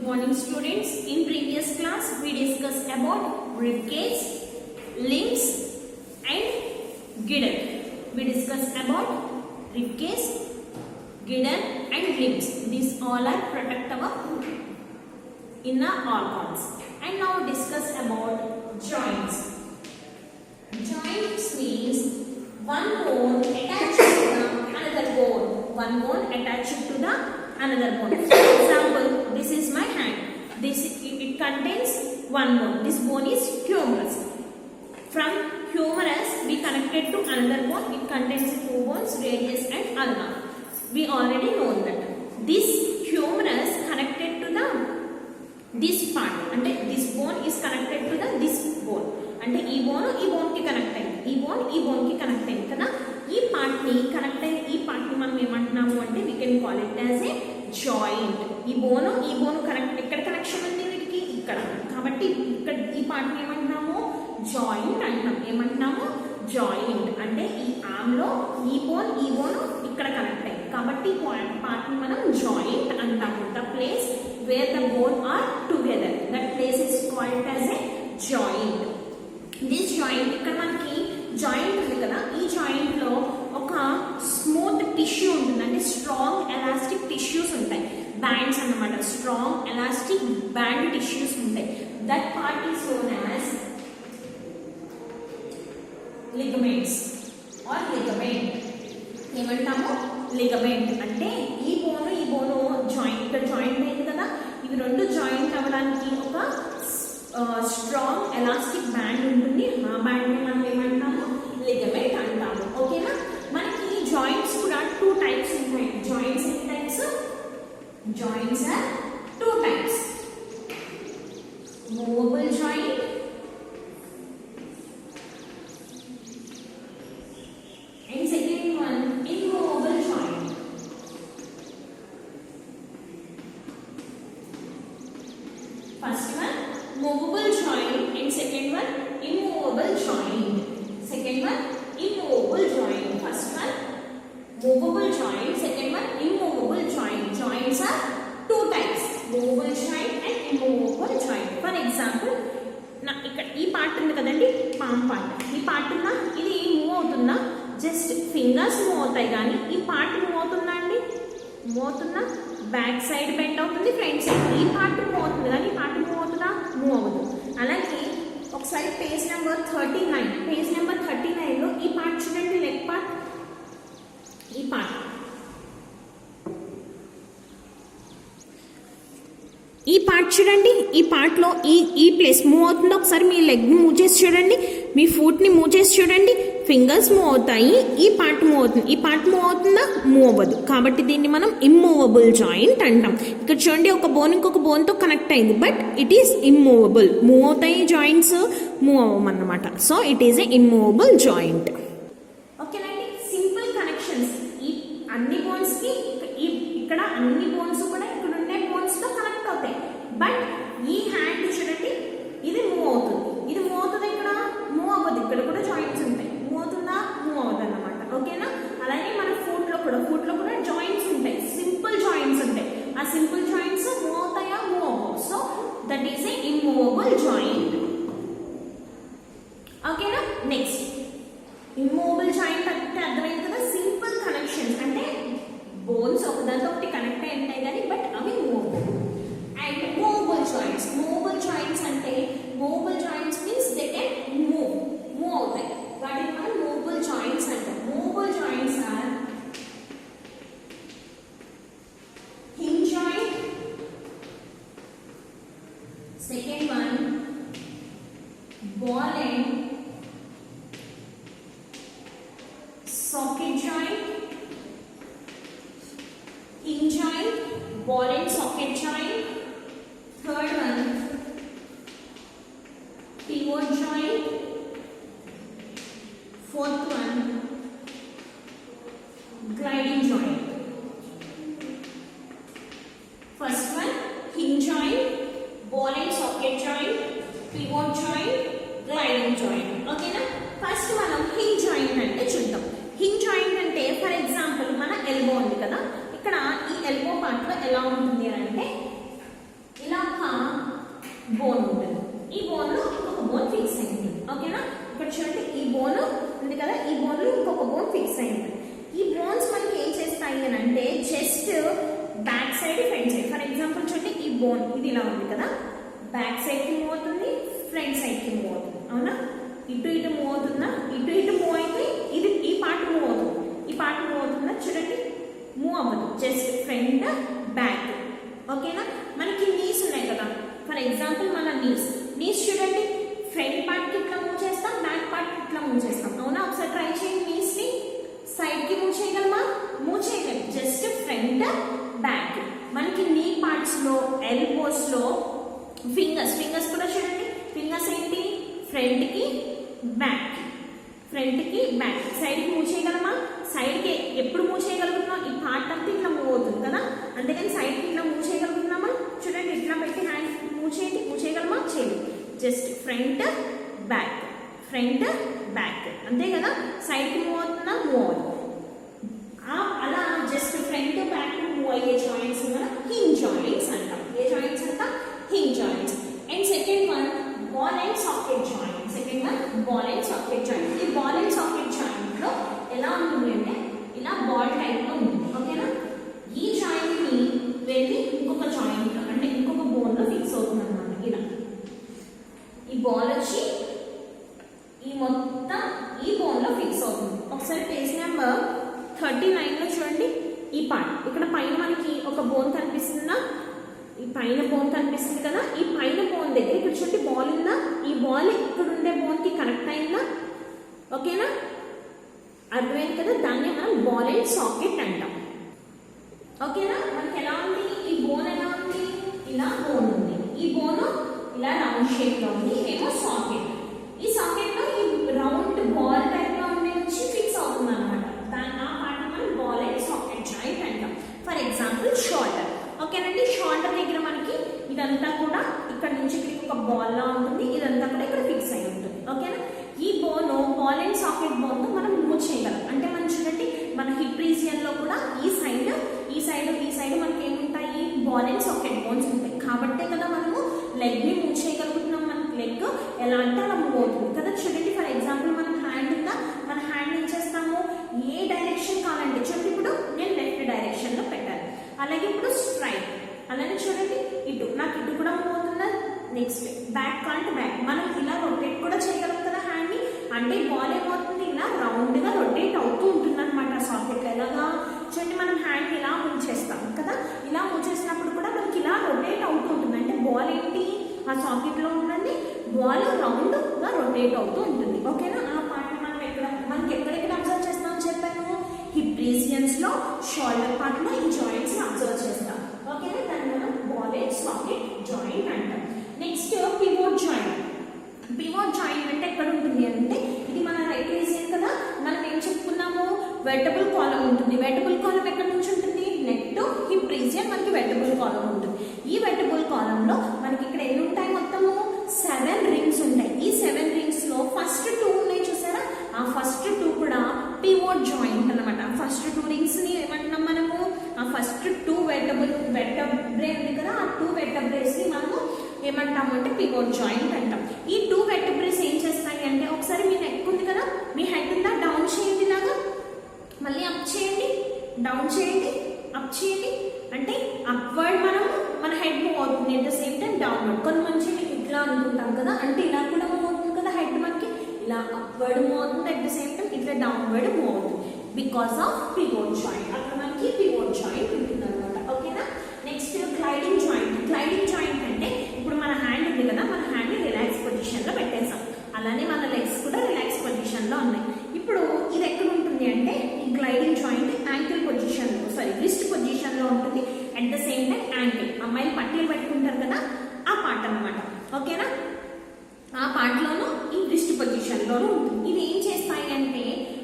morning students. In previous class we discussed about rib cage, limbs and girdle. We discussed about rib cage, girdle and limbs. These all are protect our inner organs. And now discuss about joints. Joints means one bone attached to the another bone. One bone attached to the another bone. For example, this is my hand. It contains one bone. This bone is humerus. From humerus we connected to another bone. It contains two bones, radius and ulna. We already know that. This humerus connected to this part. And this bone is connected to this bone. అంటే ఈ bone కి connect అయింది, ఈ bone కి connect అయింది కదా. ఈ part ని కనెక్ట్ అయిన ఈ పార్ట్ ని మనం ఏమంటున్నాము అంటే we can call it as a joint. ఈ బోన్ కనెక్ట్, ఎక్కడ కనెక్షన్ ఉంది వీటికి? ఇక్కడ. కాబట్టి ఇక్కడ ఈ పార్ట్ ని ఏమంటున్నాము? జాయింట్ అంటాం. ఏమంటున్నాము? జాయింట్. అంటే ఈ ఆర్మ్ లో ఈ బోన్ ఇక్కడ కనెక్ట్ అయింది కాబట్టి పార్ట్ ని మనం జాయింట్ అంటాము. The place where the bone are together, that place is called as a joint. This joint, ఇక్కడ మనకి జాయింట్ ఉంది కదా, ఈ జాయింట్ లో ఒక స్మూత్ టిష్యూ ఉంటుంది. అంటే స్ట్రాంగ్ ఎలాస్టిక్ టిష్యూస్ ఉంటాయి, బ్యాండ్స్ అన్నమాట. స్ట్రాంగ్ ఎలాస్టిక్ బ్యాండ్ టిష్యూస్ ఉంటాయి. That part is known as ligaments or ligament. ఏమంటాము? లిగమెంట్. అంటే ఈ బోను జాయింట్, ఇక్కడ జాయింట్ అయింది కదా, ఇవి రెండు జాయింట్ అవ్వడానికి ఒక స్ట్రాంగ్ ఎలాస్టిక్ బ్యాండ్ ఉంటుంది. ఆ బ్యాండ్ ని మనం ఏమంటాము? లిగమెంట్ అంటాము. ఓకేనా? మనకి జాయింట్స్ కూడా టూ టైప్స్ ఉంటాయి. జాయింట్స్ ఎన్ని types? Joints are two types. Movable joint and second one immovable joint. First one movable joint and second one immovable joint. Second one immovable joint. First one movable joint, second one immovable joint. Joints are two types, movable joint and immovable joint. For example, ఇక్కడ ఈ part ఉంది కదండి, palm part. ఈ part ఉందా, ఇది move అవుతుందా? Just fingers move అవుతాయి కానీ ఈ పార్ట్ మూవ్ అవుతుందా అండి? మూవ్ అవుతుందా? బ్యాక్ సైడ్ బెండ్ అవుతుంది, ఫ్రంట్ సైడ్. ఈ పార్ట్ మూవ్ అవుతుంది కానీ ఈ పార్ట్ మూవ్ అవుతుందా? మూవ్ అవ్వదు. అలాగే ఒకసారి పేజ్ నెంబర్ 39లో ఈ పార్ట్ చూడండి, లెగ్ పార్ట్. ఈ పార్ట్ చూడండి, ఈ పార్ట్లో ఈ ప్లేస్ మూవ్ అవుతుందో ఒకసారి మీ లెగ్ని మూవ్ చేసి చూడండి, మీ ఫుట్ని మూవ్ చేసి చూడండి. ఫింగర్స్ మూవ్ అవుతాయి, ఈ పార్ట్ మూవ్ అవుతుంది. ఈ పార్ట్ మూవ్ అవుతుందా? మూవ్ అవ్వదు. కాబట్టి దీన్ని మనం ఇమ్మూవబుల్ జాయింట్ అంటాం. ఇక్కడ చూడండి, ఒక బోన్ ఇంకొక బోన్తో కనెక్ట్ అయింది, but it is immovable. Move అవుతాయి జాయింట్స్, మూవ్ అవ్వమన్నమాట. So it is a immovable joint. ఓకేనండి, సింపుల్ కనెక్షన్స్. ఈ అన్ని బోన్స్ కి ఇక్కడ అన్ని బోన్స్ కూడా ఇక్కడ ఉండే బోన్స్ తో కనెక్ట్ అవుతాయి. బట్ ఈ హ్యాండ్ చూడండి, ఇది మూవ్ అవుతుంది, ఇది మూవ్ అవుతుంది, ఇక్కడ మూవ్ అవ్వదు. ఇక్కడ కూడా జాయింట్స్ ఉంటాయి. మూవ్ అవుతుందా? మూవ్ అవ్వదు అన్నమాట. ఓకేనా? అలాగే మన ఫుట్ లో కూడా జాయింట్స్ ఉంటాయి, సింపుల్ జాయింట్స్ ఉంటాయి. ఆ సింపుల్ జాయింట్స్ మూవ్ అవుతాయా? మూవ్ అవ్వవు. So that is a immovable joint. ఓకేనా? నెక్స్ట్ ఇమ్మూవబుల్ జాయింట్ అంటే అర్థమైంది కదా, సింపుల్ కనెక్షన్స్. అంటే బోన్స్ ఒకదాంతో ఒకటి కనెక్ట్ అయి ఉంటాయి కానీ బట్ అవి మూవ్. అండ్ మూవబుల్ జాయింట్స్ అంటే movable joints means they can move అవుతాయి. వాటిని మనం మూవబుల్ జాయింట్స్ అంటాం. Movable joints are hinge joint, second one ball and socket joint. Hinge joint, ball and socket joint. Third one pivot joint. Fourth one gliding joint. First one hinge joint, ball and socket joint, pivot joint, gliding joint. Okay na? First మనం hinge joint అంటే చూద్దాం. hinge joint అంటే for example మన elbow ఉంది కదా, ఇక్కడ ఈ elbow part లో ఎలా ఉంటుంది అంటే ఇలా బోన్ ఉంటుంది. ఈ బోన్ లో ఇంకొక బోన్ ఫిక్స్ అయి ఉంటుంది. ఓకేనా, ఇక్కడ చూడండి ఈ బోన్ ఉంది కదా, ఈ బోన్ లో ఇంకొక బోన్ ఫిక్స్ అయి ఉంటుంది. ఈ బోన్స్ మనకి ఏం చేస్తాయి అని అంటే just back side front side. For example చూడండి ఈ బోన్ ఇది ఇలా ఉంది కదా, బ్యాక్ సైడ్ కి మూవ్ అవుతుంది, ఫ్రంట్ సైడ్ కి మూవ్ అవుతుంది. అవునా, ఇటు ఇటు మూవ్ అవుతుందా, ఇటు ఇటు మూవ్ అయితే ఇది ఈ పార్ట్ మూవ్ అవుతుంది, ఈ పార్ట్ మూవ్ అవుతుందా చూడండి, మూవ్ అవ్వదు, జస్ట్ ఫ్రంట్ బ్యాక్. ఓకేనా, మనకి నీస్ ఉన్నాయి కదా, ఫర్ ఎగ్జాంపుల్ మన నీస్ చూడండి, ఫ్రంట్ పార్ట్ కి ఇట్లా మూవ్ చేస్తాం, బ్యాక్ పార్ట్ కి ఇట్లా మూవ్ చేస్తాం. అవునా, ఒకసారి ట్రై చేయండి. నీస్ ని సైడ్ కి మూవ్ చేయగలమా, మూవ్ చేయగలం, జస్ట్ ఫ్రంట్ బ్యాక్. మనకి నీ పార్ట్స్ లో ఎల్బోస్ లో ఫింగర్స్ కూడా చూడండి, ఫింగర్స్ ఏంటి, ఫ్రంట్ కి బ్యాక్, ఫ్రంట్ కి బ్యాక్. సైడ్ కి మూవ్ చేయగలమా, సైడ్ కి ఎప్పుడు మూవ్ చేయగలుగుతున్నాం, ఈ పార్ట్ అంతా ఇట్లా మూవ్ అవుతుంది కదా, అంతేకాని సైడ్ కి ఇట్లా మూవ్ చేయగలుగుతున్నామా చూడండి, ఇట్లా పెట్టి హ్యాండ్ మూవ్ చేయండి, మూవ్ చేయగలమా, చేయలేదు, just front back, front back, అంతే కదా. సైడ్ కి మూవ్ అవుతుందా, మూవ్ అవుతుంది. అలా జస్ట్ ఫ్రంట్ బ్యాక్ మూవ్ అయ్యే జాయింట్స్ మనం హింజ్ జాయింట్స్ అంటాం. ఏ జాయింట్స్ అంటాం, hinge joints. And second one ball and socket joint. Second one ball and socket joint. ఈ బాల్ అండ్ సాకెట్ జాయింట్ లో ఎలా ఉంటుంది అంటే ఇలా బాల్ టైప్ లో ఉంటుంది. ఓకేనా, ఈ జాయింట్ ని వెళ్ళి ఇంకొక జాయింట్ అంటే ఇంకొక బోన్ లో ఫిక్స్ అవుతుంది అన్నమాట. ఇలా ఈ బాల్ వచ్చి ఈ మొత్తం ఈ బోన్ లో ఫిక్స్ అవుతుంది. ఒకసారి పేజ్ నెంబర్ 39 లో చూడండి, ఈ పార్ట్ ఇక్కడ పైన మనకి ఒక బోన్ కనిపిస్తుందా, ఈ పైన బోన్ కనిపిస్తుంది కదా, ఈ పైన బోన్ దగ్గర ఇక్కడ చూడండి బాల్ ఉందా, ఈ బాల్ ఇక్కడ ఉండే బోన్ కి కనెక్ట్ అయిందా. ఓకేనా, అర్థమైంది కదా, దాన్ని మనం బాల్ అండ్ సాకెట్ అంటాం. ఓకేనా, మనకి ఎలా ఉంది, ఈ బోన్ ఎలా ఉంది, ఇలా బోన్ ఉంది, ఈ బోన్ ఇలా రౌండ్ షేప్ లో ఉంది, ఏమో సాకెట్. ఈ సాకెట్ లో ఈ రౌండ్ బాల్ టైప్ లో ఉండే వచ్చి ఫిక్స్ అవుతుంది అనమాట. దాని ఆ పార్ట్ మనం బాల్ అండ్ సాకెట్ జాయింట్ అంటాం. For example shoulder. ఓకేనండి, షోల్డర్ దగ్గర మనకి ఇదంతా కూడా ఇక్కడ నుంచి ఇక్కడికి ఒక బాల్ లా ఉంటుంది, ఇదంతా కూడా ఇక్కడ ఫిక్స్ అయి ఉంటుంది. ఓకేనా, ఈ bone ball and socket bone తో మనం మూవ్ చేయగలం. అంటే మనం చూడండి మన హిప్ రీజియన్ లో కూడా ఈ సైడ్ మనకి ఏముంటాయి, బాల్ అండ్ సాకెట్ బోన్స్ ఉంటాయి. కాబట్టే కదా మనము లెగ్ ని మూవ్ చేయగలుగుతున్నాం. మనకి లెగ్ ఎలా అంటే అలా మూవ్ అవుతుంది కదా. చూడండి ఫర్ ఎగ్జాంపుల్ మనం హ్యాండ్ ఉందా, మన హ్యాండ్ ఏం చేస్తాము, ఏ డైరెక్షన్ కావాలంటే చూడండి, ఇప్పుడు నేను లెఫ్ట్ డైరెక్షన్ లో పెట్టాను, అలాగే ఇప్పుడు స్ట్రైట్, అలానే చూడండి ఇటు నాకు ఇటు కూడా మూవ్ అవుతుందా. నెక్స్ట్ బ్యాక్ కాంటే బ్యాక్, మనం ఇలా రొటేట్ కూడా చేయగలం కదా హ్యాండ్ ని. అంటే బాల్ ఏమవుతుంది, ఇలా రౌండ్ గా రొటేట్ అవుతూ ఉంటుంది అనమాట సాకెట్. ఎలాగా చూడండి, మనం హ్యాండ్ ఇలా మూవ్ చేస్తాం కదా, ఇలా మూవ్ చేసినప్పుడు కూడా మనకి ఇలా రొటేట్ అవుతూ ఉంటుంది. అంటే బాల్ ఏంటి, ఆ సాకెట్ లో ఉండండి, బాల్ రౌండ్ గా రొటేట్ అవుతూ ఉంటుంది. ఓకేనా, ఆ పార్ట్ మనం మనకి ఎక్కడెక్కడ అబ్జర్వ్ చేస్తామని చెప్పాను, హిప్ రీజియన్స్ లో, షోల్డర్ పార్ట్ లో ఈ జాయింట్స్ అబ్జర్వ్ చేస్తాం. ఓకేనా, దాన్ని మనం బాల్ అండ్ సాకెట్ జాయింట్ అంటాం. Next pivot joint. Pivot joint అంటే ఎక్కడ ఉంటుంది అంటే ఇది మన రైట్ రీజియన్ కదా, మనం ఏం చెప్పుకున్నాము, వెర్టబుల్ కాలమ్ ఉంటుంది. వెర్టబుల్ కాలమ్ ఎక్కడ నుంచి ఉంటుంది, నెక్ టు హిప్ రీజియన్ మనకి వెర్టబుల్ కాలమ్ ఉంటుంది. ఈ వెర్టబుల్ కాలమ్ లో మనకి ఇక్కడ ఎన్ని ఉంటాయి, మొత్తము 7 రింగ్స్ ఉంటాయి. ఈ 7 రింగ్స్ లో ఫస్ట్ 2 ఉన్నాయి చూసారా, ఆ ఫస్ట్ 2 కూడా పివోట్ జాయింట్ అన్నమాట. ఫస్ట్ 2 రింగ్స్ ని ఏమంటున్నాం మనము, ఆ ఫస్ట్ 2 వెర్టబ్రే ఉంది కదా, ఆ 2 వెర్టబ్రేస్ ని మనము ఏమంటాము అంటే పివోట్ జాయింట్ అంటాం. ఈ 2 వెర్టబ్రేస్ ఏం చేస్తాయి అంటే, ఒకసారి మీ నెక్ ఉంది కదా, మీ హెడ్ ఉందా, డౌన్ చేయండి ఇలాగా, మళ్ళీ అప్ చేయండి, డౌన్ చేయండి, అప్ చేయండి. అంటే అప్వర్డ్ మన హెడ్ మూవ్ అవుతుంది, at the same time downward. కొన్ని మంచి ఇట్లా అనుకుంటాం కదా, అంటే ఇలా కూడా మూవ్ అవుతుంది కదా హెడ్, మనకి ఇలా అప్వర్డ్ మూవ్ అవుతుంది, అట్ ద సేమ్ టైం ఇట్లా డౌన్వర్డ్ మూవ్ అవుతుంది, బికాస్ ఆఫ్ పివోట్ జాయింట్. అక్కడ మనకి పివోట్ జాయింట్ ఉంటుంది అనమాట. ఓకేనా, next gliding joint. Gliding joint అంటే ఇప్పుడు మన హ్యాండ్ ఉంది కదా, మన హ్యాండ్ రిలాక్స్ పొజిషన్ లో పెట్టేసాం, అలానే మన లెగ్స్ కూడా రిలాక్స్ పొజిషన్ లో ఉన్నాయి. ఇప్పుడు ఇది ఎక్కడ ఉంటుంది అంటే, ఈ గ్లైడింగ్ జాయింట్ యాంకిల్ పొజిషన్ లో, రిస్ట్ పొజిషన్ లో ఉంటుంది, at the same time ankle, అమ్మాయిలు పట్టీలు పెట్టుకుంటారు కదా, ఆ పార్ట్ అన్నమాట. ఓకేనా, ఆ పార్ట్ లోను ఈ రిస్ట్ పొజిషన్ లోను ఉంటుంది. ఇవి ఏం చేస్తాయి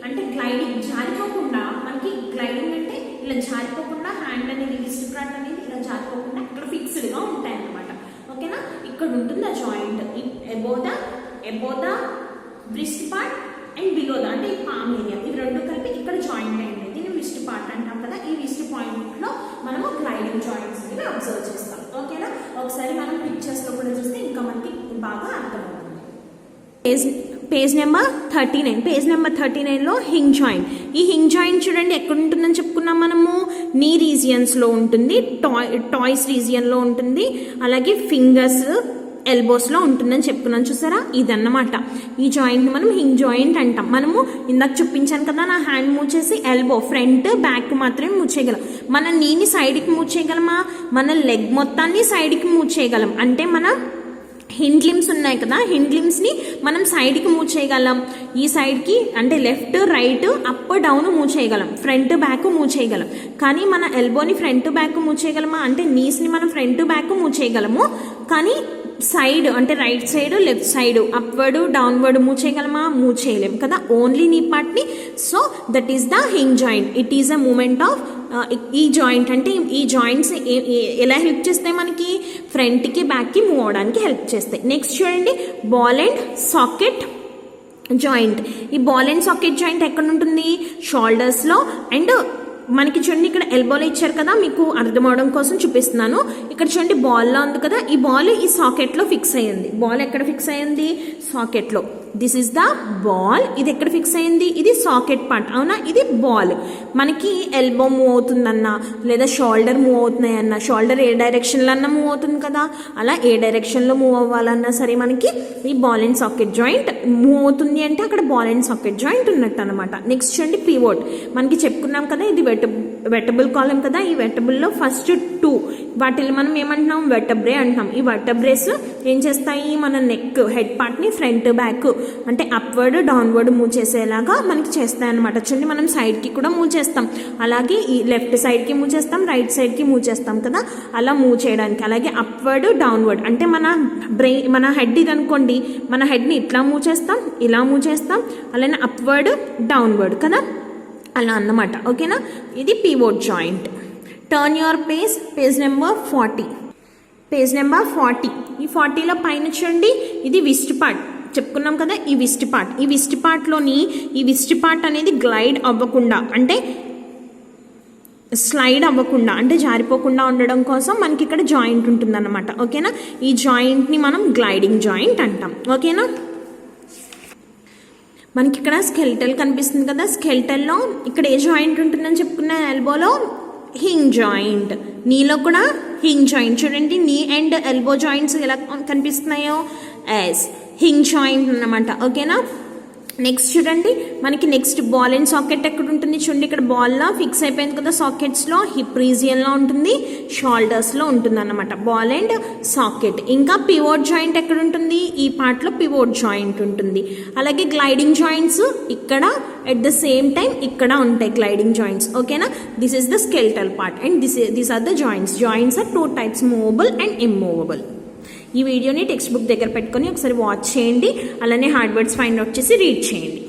అంటే గ్లైడింగ్ జారిపోకుండా, మనకి గ్లైడింగ్ అంటే ఇలా జారిపోకుండా హ్యాండ్ అనేది రిస్ట్ పార్ట్ అనేది ఇలా జారిపోకుండా ఇక్కడ ఫిక్స్డ్ గా ఉంటాయి అన్నమాట. ఓకేనా, ఇక్కడ ఉంటుంది ఆ joint above the wrist part and below the, అంటే ఈ పామ్ ఏరియా, ఇవి రెండు కలిపి ఇక్కడ జాయింట్ అయింది. దీన్ని రిస్ట్ పార్ట్ అంటాం కదా. ఈ రిస్ట్ పాయింట్ లో మనము గ్లైడింగ్ జాయింట్స్ అనేవి అబ్జర్వ్ చేస్తాం. ఓకేనా, ఒకసారి మనం పిక్చర్స్ లో కూడా చూస్తే ఇంకా పేజ్ నెంబర్ 39. పేజ్ నెంబర్ 39లో హింగ్ జాయింట్. ఈ హింగ్ జాయింట్ చూడండి ఎక్కడ ఉంటుందని చెప్పుకున్నాం మనము. నీ రీజియన్స్లో ఉంటుంది, టాయ్స్ రీజియన్లో ఉంటుంది, అలాగే ఫింగర్స్ ఎల్బోస్లో ఉంటుందని చెప్పుకున్నాను. చూసారా, ఇదన్నమాట ఈ జాయింట్ని మనం హింగ్ జాయింట్ అంటాం. మనము ఇందాక చూపించాను కదా, నా హ్యాండ్ మూవ్ చేసి ఎల్బో ఫ్రంట్ బ్యాక్ మాత్రమే మూవ్ చేయగలం. మన నీని సైడ్కి మూవ్ చేయగలమా? మన లెగ్ మొత్తాన్ని సైడ్కి మూవ్ చేయగలం. అంటే మన హిండ్ లిమ్స్ ఉన్నాయి కదా, హిండ్ లిమ్స్ని మనం సైడ్కి మూవ్ చేయగలం. ఈ సైడ్కి అంటే left right up down move చేయగలం, ఫ్రంట్ బ్యాక్ మూవ్ చేయగలం. కానీ మన ఎల్బోని ఫ్రంట్ బ్యాక్ మూవ్ చేయగలమా? అంటే నీస్ని మనం ఫ్రంట్ బ్యాక్ మూవ్ చేయగలము. కానీ సైడ్ అంటే right side left side upward downward move చేయగలమా? మూవ్ చేయలేము కదా, ఓన్లీ నీ పార్ట్ని. So that is the hinge joint. It is a movement of ఈ జాయింట్. అంటే ఈ జాయింట్స్ ఎలా హెల్ప్ చేస్తాయి మనకి? ఫ్రంట్కి బ్యాక్కి మూవ్ అవడానికి హెల్ప్ చేస్తాయి. నెక్స్ట్ చూడండి, బాల్ అండ్ సాకెట్ జాయింట్. ఈ బాల్ అండ్ సాకెట్ జాయింట్ ఎక్కడ ఉంటుంది? షోల్డర్స్లో. అండ్ మనకి చూడండి ఇక్కడ ఎల్బోలో ఇచ్చారు కదా, మీకు అర్థం అవడం కోసం చూపిస్తున్నాను. ఇక్కడ చూడండి బాల్లో ఉంది కదా, ఈ బాల్ ఈ సాకెట్లో ఫిక్స్ అయ్యింది. బాల్ ఎక్కడ ఫిక్స్ అయ్యింది? సాకెట్లో. This is the ball. ఇది ఎక్కడ ఫిక్స్ అయ్యింది? ఇది సాకెట్ పార్ట్, అవునా? ఇది బాల్. మనకి ఎల్బో మూవ్ అవుతుందన్నా లేదా షోల్డర్ మూవ్ అవుతున్నాయన్నా, షోల్డర్ ఏ డైరెక్షన్లో అన్నా మూవ్ అవుతుంది కదా, అలా ఏ డైరెక్షన్లో మూవ్ అవ్వాలన్నా సరే మనకి ఈ ball and socket joint move అవుతుంది అంటే అక్కడ బాల్ అండ్ సాకెట్ జాయింట్ ఉన్నట్టు అనమాట. నెక్స్ట్ చూడండి, పివోట్. మనకి చెప్పుకున్నాం కదా, ఇది వెటబుల్ కాలం కదా. ఈ వెటబుల్లో ఫస్ట్ 2 వాటిని మనం ఏమంటున్నాం? వెటబ్రే అంటున్నాం. ఈ వెటబ్రేస్ ఏం చేస్తాయి? మన నెక్ హెడ్ పార్ట్ని ఫ్రంట్ బ్యాక్ అంటే అప్వర్డ్ డౌన్వర్డ్ మూవ్ చేసేలాగా మనకి చేస్తాయి అనమాట. చూడండి, మనం సైడ్కి కూడా మూవ్ చేస్తాం, అలాగే ఈ లెఫ్ట్ సైడ్కి మూవ్ చేస్తాం, రైట్ సైడ్కి మూవ్ చేస్తాం కదా, అలా మూవ్ చేయడానికి. అలాగే అప్వర్డ్ డౌన్వర్డ్ అంటే మన హెడ్ ఇది అనుకోండి, మన హెడ్ని ఇట్లా మూవ్ చేస్తాం, ఇలా మూవ్ చేస్తాం, అలానే అప్వర్డ్ డౌన్వర్డ్ కదా, అలా అన్నమాట. ఓకేనా, ఇది pivot joint. Turn your page number 40. Page number 40. ఈ 40లో పైన చూడండి, ఇది విస్ట్ పార్ట్ చెప్పుకున్నాం కదా. ఈ విస్ట్ పార్ట్లోని ఈ విస్ట్ పార్ట్ అనేది గ్లైడ్ అవ్వకుండా అంటే స్లైడ్ అవ్వకుండా అంటే జారిపోకుండా ఉండడం కోసం మనకి ఇక్కడ జాయింట్ ఉంటుందన్నమాట. ఓకేనా, ఈ జాయింట్ని మనం గ్లైడింగ్ జాయింట్ అంటాం. ఓకేనా, మనకి ఇక్కడ స్కెల్టల్ కనిపిస్తుంది కదా, స్కెల్టల్లో ఇక్కడ ఏ జాయింట్ ఉంటుందని చెప్పుకున్న? ఎల్బోలో హింగ్ జాయింట్. నీలో కూడా హింగ్ జాయింట్. చూడండి, నీ అండ్ ఎల్బో జాయింట్స్ ఎలా కనిపిస్తున్నాయో యాజ్ హింగ్ జాయింట్ అన్నమాట. ఓకేనా, నెక్స్ట్ చూడండి, మనకి నెక్స్ట్ బాల్ అండ్ సాకెట్ ఎక్కడ ఉంటుంది? చూడండి, ఇక్కడ బాల్లో ఫిక్స్ అయిపోయింది కదా, సాకెట్స్లో హిప్ రీజియన్లో ఉంటుంది, షోల్డర్స్లో ఉంటుంది అన్నమాట బాల్ అండ్ సాకెట్. ఇంకా పివోట్ జాయింట్ ఎక్కడ ఉంటుంది? ఈ పార్ట్లో పివోట్ జాయింట్ ఉంటుంది. అలాగే గ్లైడింగ్ జాయింట్స్ ఇక్కడ ఎట్ ద సేమ్ టైం ఇక్కడ ఉంటాయి గ్లైడింగ్ జాయింట్స్. ఓకేనా, this is the skeletal part and these are the joints. Joints are 2 types, movable and immovable. ఈ వీడియోని టెక్స్ట్ బుక్ దగ్గర పెట్టుకొని ఒకసారి వాచ్ చేయండి, అలానే హార్డ్ వర్డ్స్ ఫైండ్ అవుట్ చేసి రీడ్ చేయండి.